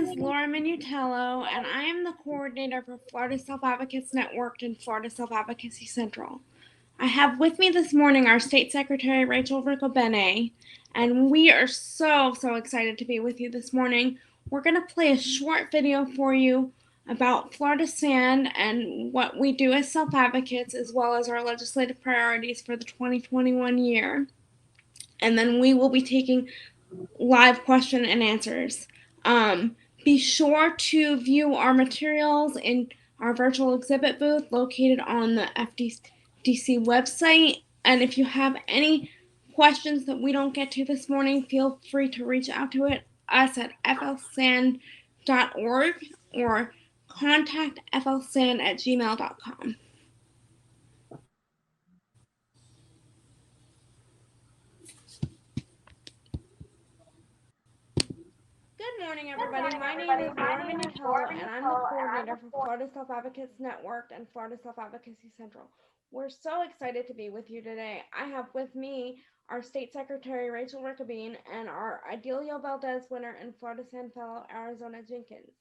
is Laura Minutello, and I am the coordinator for Florida Self-Advocates Network and Florida Self-Advocacy Central. I have with me this morning our State Secretary, Rachel Riccobene, and we are so excited to be with you this morning. We're going to play a short video for you about Florida SAN and what we do as self-advocates, as well as our legislative priorities for the 2021 year. And then we will be taking live question and answers. Be sure to view our materials in our virtual exhibit booth located on the FDC website. And if you have any questions that we don't get to this morning, feel free to reach out to us at flsan.org or contact flsan@gmail.com. Good morning, everybody. My name is Laura Minutello, and I'm the coordinator for Florida Self-Advocates Network and Florida Self-Advocacy Central. We're so excited to be with you today. I have with me our State Secretary, Rachel Riccobene, and our Idilio Valdez winner and Florida SAN Fellow, Arizona Jenkins.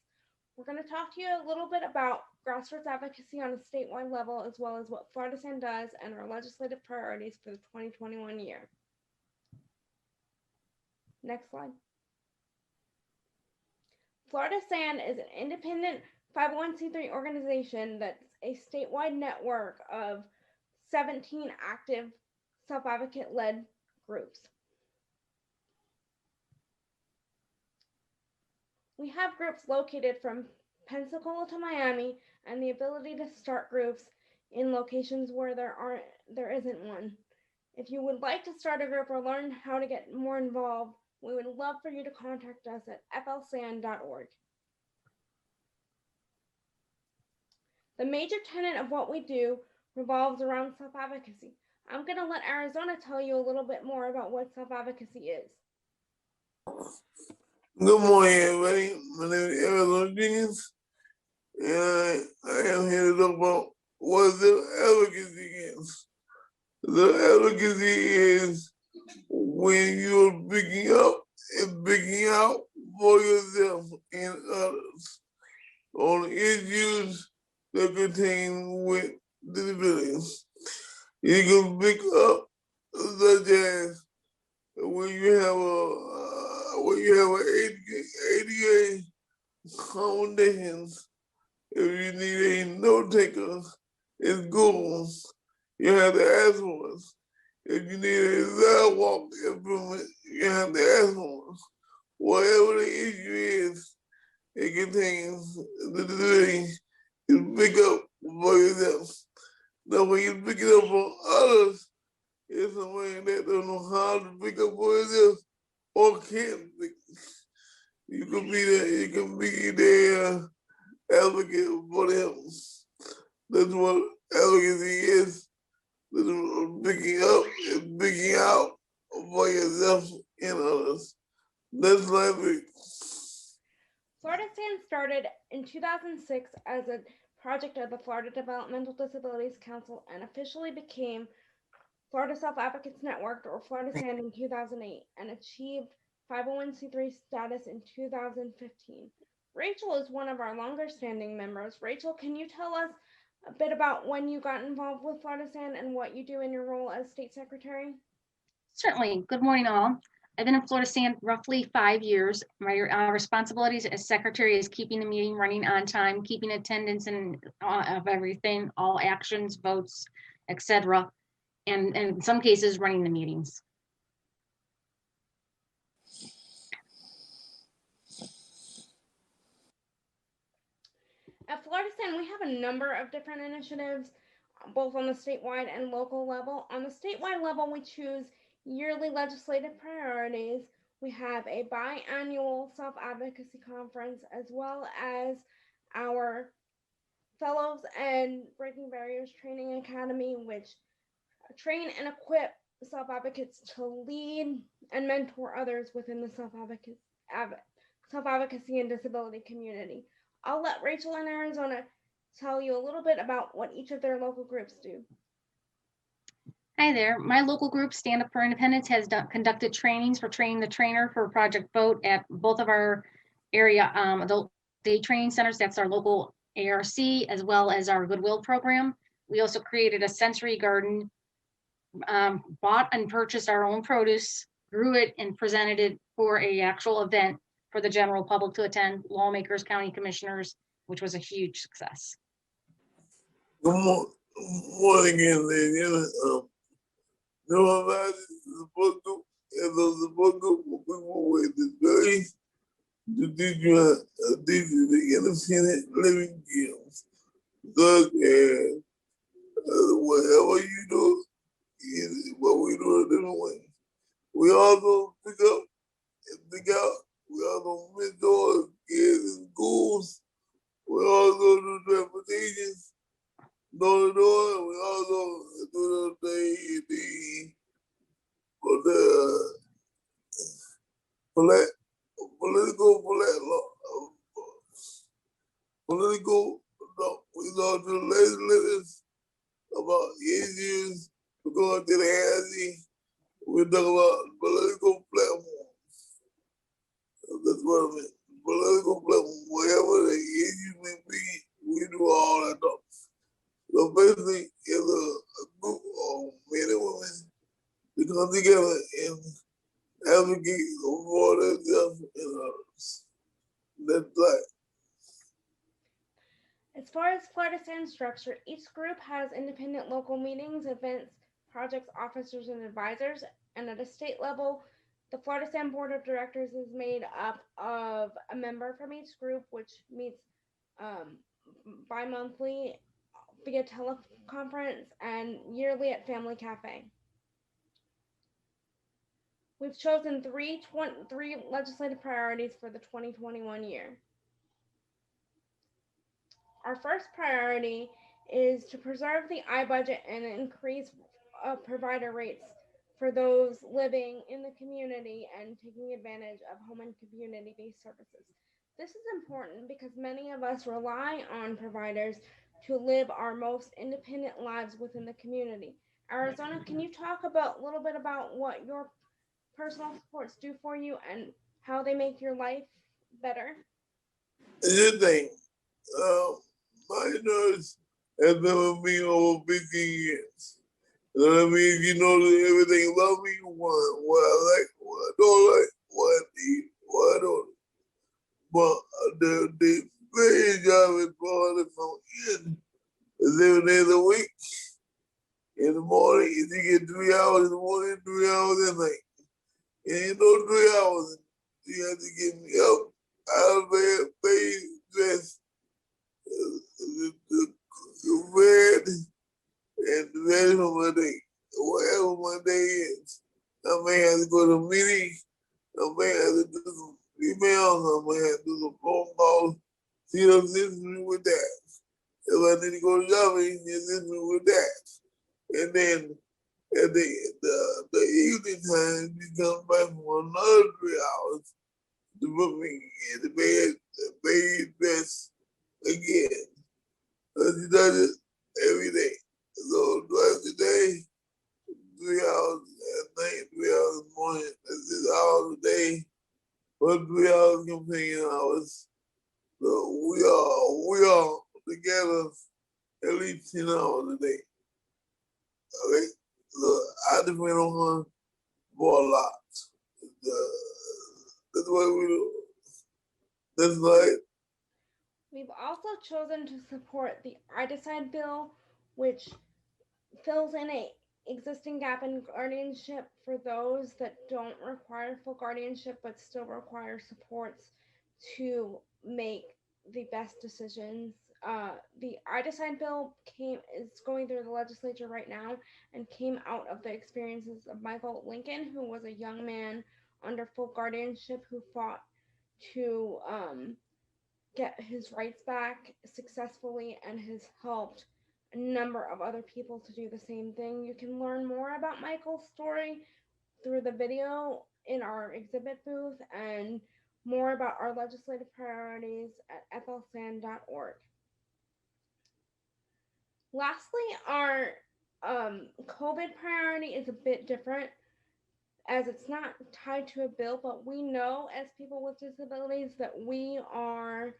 We're going to talk to you a little bit about grassroots advocacy on a statewide level, as well as what Florida SAN does and our legislative priorities for the 2021 year. Next slide. Florida SAN is an independent 501c3 organization that's a statewide network of 17 active self-advocate-led groups. We have groups located from Pensacola to Miami, and the ability to start groups in locations where there isn't one. If you would like to start a group or learn how to get more involved, we would love for you to contact us at flsan.org. The major tenet of what we do revolves around self-advocacy. I'm going to let Arizona tell you a little bit more about what self-advocacy is. Good morning, everybody. My name is Arizona Jenkins, and I am here to talk about what self-advocacy is. Self-advocacy is when you're picking up and picking out for yourself and others on issues that pertain with disabilities. You can pick up such as when you have an ADA accommodations. If you need a note taker in school, you have to ask for us. If you need a sidewalk improvement, you have to ask for us. Whatever the issue is, it contains the disability you pick up for yourself. Now, when you pick it up for others, it's somebody that don't know how to pick up for yourself or can't pick. You can be their advocate for them. That's what advocacy is. Picking up and picking out for yourself and others. That's life. Florida SAN started in 2006 as a project of the Florida Developmental Disabilities Council and officially became Florida Self-Advocates Network, or Florida SAN, in 2008 and achieved 501c3 status in 2015. Rachel is one of our longer standing members. Rachel, can you tell us a bit about when you got involved with Florida SAN and what you do in your role as State Secretary? Certainly. Good morning, all. I've been in Florida SAN roughly 5 years. My responsibilities as secretary is keeping the meeting running on time, keeping attendance and of everything, all actions, votes, etc., and in some cases running the meetings. At Florida SAN, we have a number of different initiatives, both on the statewide and local level. On the statewide level, we choose yearly legislative priorities. We have a biannual self-advocacy conference, as well as our Fellows and Breaking Barriers Training Academy, which train and equip self-advocates to lead and mentor others within the self-advocacy and disability community. I'll let Rachel in Arizona tell you a little bit about what each of their local groups do. Hi there. My local group, Stand Up for Independence, has conducted trainings for training the trainer for Project Vote at both of our area adult day training centers. That's our local ARC, as well as our Goodwill program. We also created a sensory garden, bought and purchased our own produce, grew it, and presented it for a actual event for the general public to attend, lawmakers, county commissioners, which was a huge success. Good morning again, lady. No, I'm supposed to, as I'm supposed to, people with disabilities to teach you the independent living skills. Such as whatever you do is what we do a different way. We also pick up and pick out. We also mentor kids in schools. We also do transportation, door to door. We also do the polit- political political no, we talk to the legislators about issues. We go to the housing. We talk about political platforms. That's what I mean. Political platform, whatever the issue may be, we do all that stuff. So basically, it's a group of men and women to come together and advocate for themselves and others. That's right. As far as Florida Stand structure, each group has independent local meetings, events, projects, officers, and advisors. And at a state level, the Florida Stand Board of Directors is made up of a member from each group, which meets um, bi-monthly via teleconference and yearly at Family Cafe. We've chosen three legislative priorities for the 2021 year. Our first priority is to preserve the I budget and increase provider rates for those living in the community and taking advantage of home and community-based services. This is important because many of us rely on providers to live our most independent lives within the community. Arizona, can you talk about a little bit about what your personal supports do for you and how they make your life better? Another thing, uh, my nurse has been with me over 15 years. You know what I mean? You know everything about me, what I like, what I don't like, what I need, what I don't. But the very job is part of from in 11 days a week. In the morning, you get 3 hours in the morning, 3 hours at night. And in those 3 hours, you have to get me up out of bed, bathe, dressed, the red, and ready for my day. Whatever my day is. I may have to go to a meeting, I may have to do some emails, I may have to do some phone calls, see them assist me with that. If I need to go to job, you assist me with that. And then at the evening time, you come back for another 3 hours to put me in the bed dress again. She does it every day. So twice a day, 3 hours at night, 3 hours in the morning. That's 6 hours a day, but 3 hours companion hours. So we are together at least 10 hours a day. Okay? So I depend on her for a lot. That's what we do. That's like We've also chosen to support the I Decide bill, which fills in a existing gap in guardianship for those that don't require full guardianship but still require supports to make the best decisions. The I Decide bill is going through the legislature right now and came out of the experiences of Michael Lincoln, who was a young man under full guardianship who fought to get his rights back successfully and has helped a number of other people to do the same thing. You can learn more about Michael's story through the video in our exhibit booth and more about our legislative priorities at flsan.org. Lastly, our COVID priority is a bit different. as it's not tied to a bill, but we know as people with disabilities that we are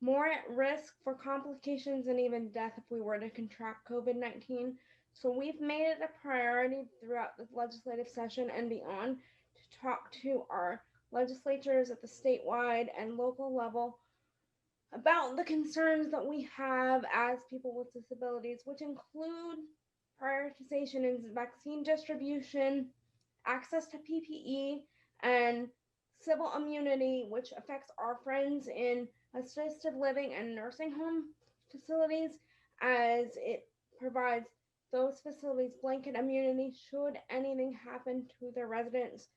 more at risk for complications and even death if we were to contract COVID-19. So we've made it a priority throughout the legislative session and beyond to talk to our legislatures at the statewide and local level about the concerns that we have as people with disabilities, which include prioritization in vaccine distribution, access to PPE, and civil immunity, which affects our friends in assisted living and nursing home facilities, as it provides those facilities blanket immunity should anything happen to their residents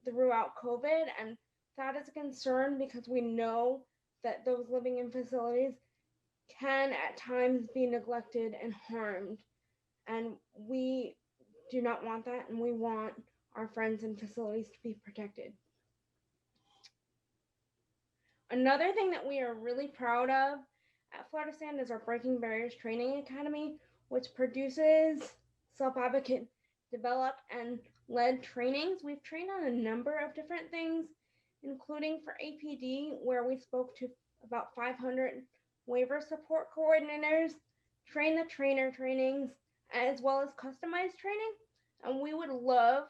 throughout COVID. And that is a concern because we know that those living in facilities can at times be neglected and harmed. And we do not want that, and we want our friends and facilities to be protected. Another thing that we are really proud of at Florida Stand is our Breaking Barriers Training Academy, which produces self-advocate developed and led trainings. We've trained on a number of different things, including for APD, where we spoke to about 500 waiver support coordinators, train the trainer trainings, as well as customized training. And we would love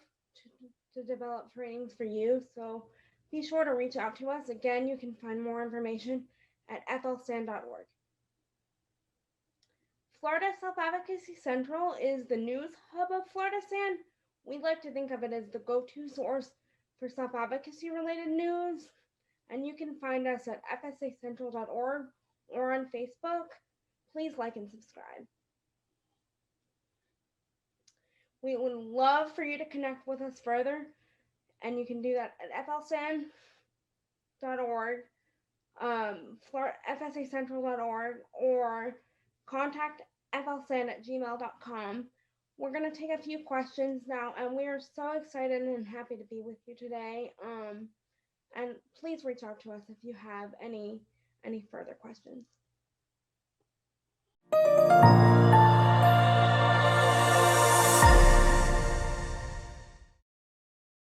to develop trainings for you. So be sure to reach out to us. Again, you can find more information at flstand.org. Florida Self-Advocacy Central is the news hub of Florida Stand. We like to think of it as the go-to source for self-advocacy related news. And you can find us at fsacentral.org or on Facebook. Please like and subscribe. We would love for you to connect with us further, and you can do that at flstand.org, fsacentral.org, or contact flstand@gmail.com. We're going to take a few questions now, and we are so excited and happy to be with you today. And please reach out to us if you have any further questions.